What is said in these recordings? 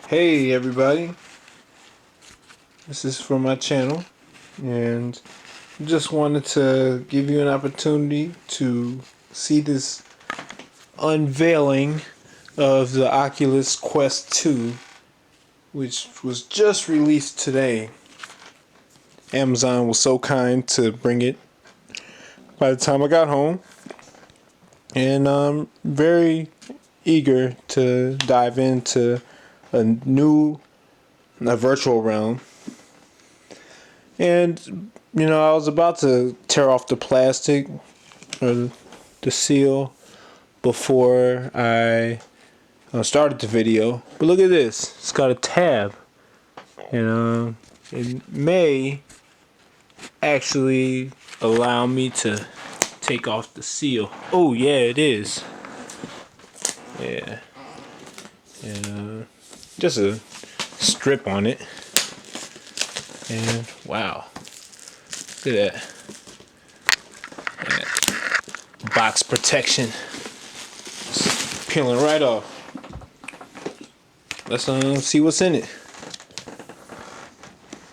Hey everybody, this is for my channel, and just wanted to give you an opportunity to see this unveiling of the Oculus Quest 2, which was just released today. Amazon was so kind to bring it by the time I got home, and I'm very eager to dive into a virtual realm. And I was about to tear off the plastic or the seal before I started the video, but look at this, it's got a tab, and it may actually allow me to take off the seal. Oh yeah, it is. Yeah, and just a strip on it, and wow, look at that. Yeah. Box protection, it's peeling right off. Let's see what's in it.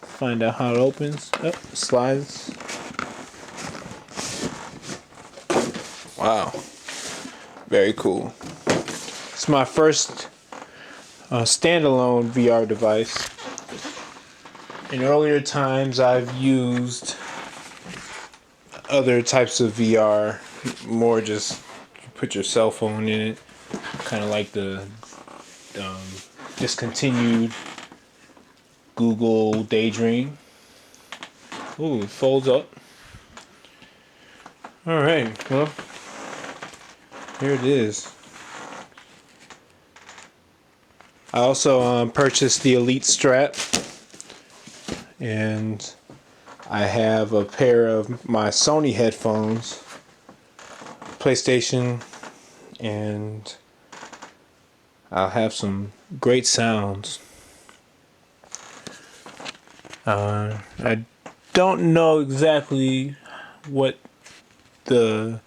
Find out how it opens. Oh, slides. Wow, very cool. It's my first standalone VR device. In earlier times, I've used other types of VR, more just put your cell phone in it, kind of like the discontinued Google Daydream. Ooh, it folds up. Alright, well, here it is. I also purchased the Elite strap, and I have a pair of my Sony headphones, PlayStation, and I'll have some great sounds. I don't know exactly what the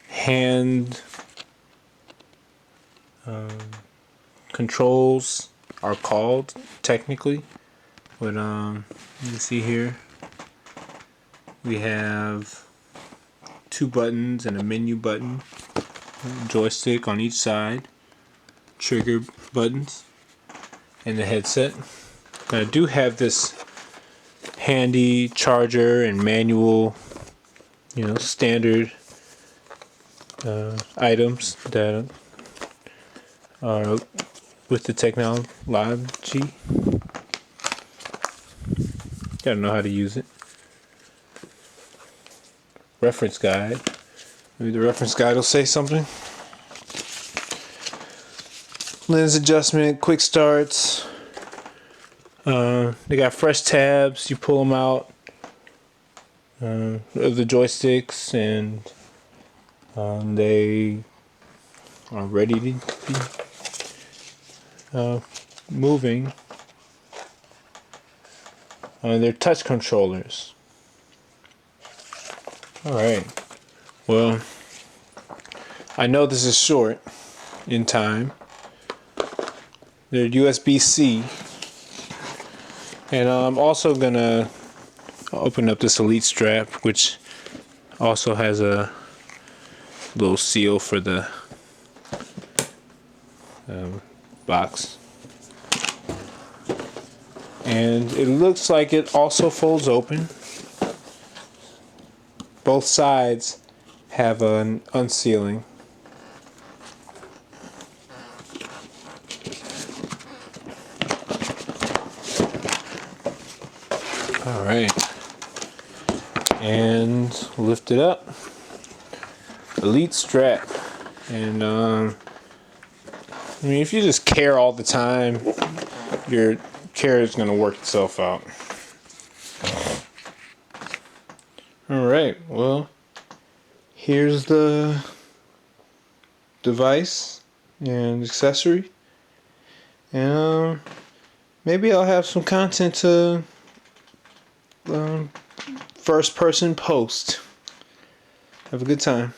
hand controls are called technically, but you can see here we have two buttons and a menu button, joystick on each side, trigger buttons, and the headset. I do have this handy charger and manual, standard items that are with the technology. Gotta know how to use it. Reference guide. Maybe the reference guide will say something. Lens adjustment, quick starts. They got fresh tabs. You pull them out of the joysticks, and they are ready to be moving. They're touch controllers. Alright, well, I know this is short in time. They're USB-C. And I'm also gonna open up this Elite strap, which also has a little seal for the box. And it looks like it also folds open. Both sides have an unsealing. Alright, and lift it up. Elite strap. And if you just care all the time, your care is going to work itself out. Alright, well, here's the device and accessory. And maybe I'll have some content to first person post. Have a good time.